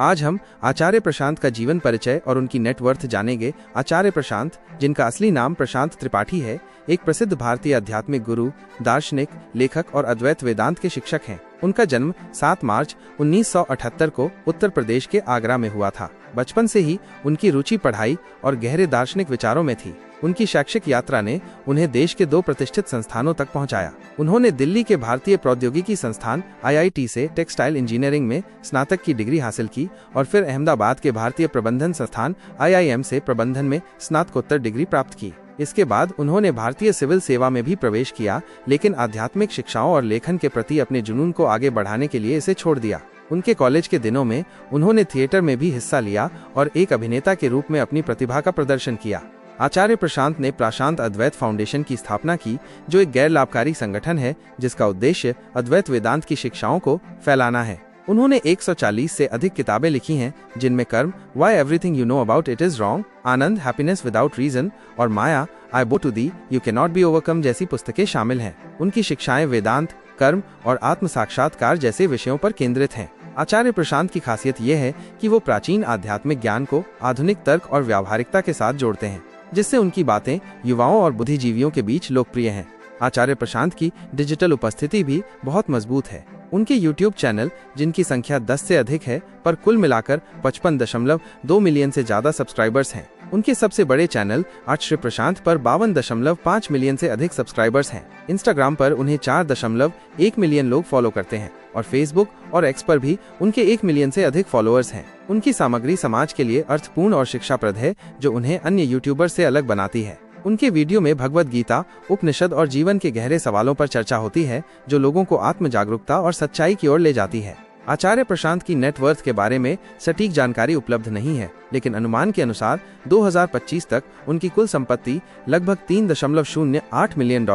आज हम आचार्य प्रशांत का जीवन परिचय और उनकी नेटवर्थ जानेंगे। आचार्य प्रशांत, जिनका असली नाम प्रशांत त्रिपाठी है, एक प्रसिद्ध भारतीय आध्यात्मिक गुरु, दार्शनिक, लेखक और अद्वैत वेदांत के शिक्षक हैं। उनका जन्म 7 मार्च 1978 को उत्तर प्रदेश के आगरा में हुआ था। बचपन से ही उनकी रुचि पढ़ाई और गहरे दार्शनिक विचारों में थी। उनकी शैक्षिक यात्रा ने उन्हें देश के 2 प्रतिष्ठित संस्थानों तक पहुंचाया। उन्होंने दिल्ली के भारतीय प्रौद्योगिकी संस्थान IIT से टेक्सटाइल इंजीनियरिंग में स्नातक की डिग्री हासिल की और फिर अहमदाबाद के भारतीय प्रबंधन संस्थान IIM से प्रबंधन में स्नातकोत्तर डिग्री प्राप्त की। इसके बाद उन्होंने भारतीय सिविल सेवा में भी प्रवेश किया, लेकिन आध्यात्मिक शिक्षाओं और लेखन के प्रति अपने जुनून को आगे बढ़ाने के लिए इसे छोड़ दिया। उनके कॉलेज के दिनों में उन्होंने थिएटर में भी हिस्सा लिया और एक अभिनेता के रूप में अपनी प्रतिभा का प्रदर्शन किया। आचार्य प्रशांत ने प्रशांत अद्वैत फाउंडेशन की स्थापना की, जो एक गैर लाभकारी संगठन है जिसका उद्देश्य अद्वैत वेदांत की शिक्षाओं को फैलाना है। उन्होंने 140 से अधिक किताबें लिखी हैं, जिनमें कर्म, Why Everything You Know About It Is Wrong, Anand, Happiness Without Reason और माया, I Bow to Thee, You Cannot Be Overcome जैसी पुस्तकें शामिल हैं। उनकी शिक्षाएं वेदांत, कर्म और आत्म साक्षात्कार जैसे विषयों पर केंद्रित हैं। आचार्य प्रशांत की खासियत यह है कि वो प्राचीन आध्यात्मिक ज्ञान को आधुनिक तर्क और व्यावहारिकता के साथ जोड़ते हैं, जिससे उनकी बातें युवाओं और बुद्धिजीवियों के बीच लोकप्रिय हैं। आचार्य प्रशांत की डिजिटल उपस्थिति भी बहुत मजबूत है। उनके YouTube चैनल, जिनकी संख्या 10 से अधिक है, पर कुल मिलाकर 55.2 मिलियन से ज्यादा सब्सक्राइबर्स हैं। उनके सबसे बड़े चैनल आर्ट श्री प्रशांत पर 52.5 मिलियन से अधिक सब्सक्राइबर्स हैं। इंस्टाग्राम पर उन्हें 4.1 मिलियन लोग फॉलो करते हैं और फेसबुक और एक्स पर भी उनके 1 मिलियन से अधिक फॉलोअर्स हैं। उनकी सामग्री समाज के लिए अर्थपूर्ण और शिक्षाप्रद है, जो उन्हें अन्य यूट्यूबर से अलग बनाती है। उनके वीडियो में भगवद गीता, उपनिषद और जीवन के गहरे सवालों पर चर्चा होती है, जो लोगों को आत्म जागरूकता और सच्चाई की ओर ले जाती है। आचार्य प्रशांत की नेटवर्थ के बारे में सटीक जानकारी उपलब्ध नहीं है, लेकिन अनुमान के अनुसार 2025 तक उनकी कुल संपत्ति लगभग $3.08 मिलियन,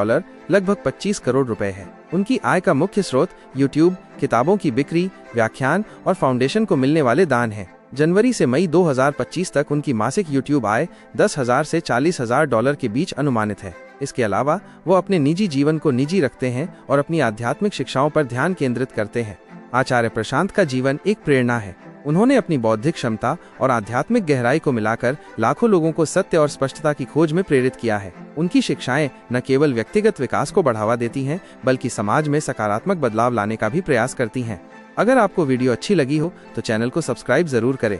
लगभग 25 करोड़ रुपए है। उनकी आय का मुख्य स्रोत यूट्यूब, किताबों की बिक्री, व्याख्यान और फाउंडेशन को मिलने वाले दान है। जनवरी से मई 2025 तक उनकी मासिक यूट्यूब आय $10,000 से $40,000 के बीच अनुमानित है। इसके अलावा वो अपने निजी जीवन को निजी रखते हैं और अपनी आध्यात्मिक शिक्षाओं पर ध्यान केंद्रित करते हैं। आचार्य प्रशांत का जीवन एक प्रेरणा है। उन्होंने अपनी बौद्धिक क्षमता और आध्यात्मिक गहराई को मिलाकर लाखों लोगों को सत्य और स्पष्टता की खोज में प्रेरित किया है। उनकी शिक्षाएं न केवल व्यक्तिगत विकास को बढ़ावा देती हैं, बल्कि समाज में सकारात्मक बदलाव लाने का भी प्रयास करती हैं। अगर आपको वीडियो अच्छी लगी हो तो चैनल को सब्सक्राइब जरूर करें।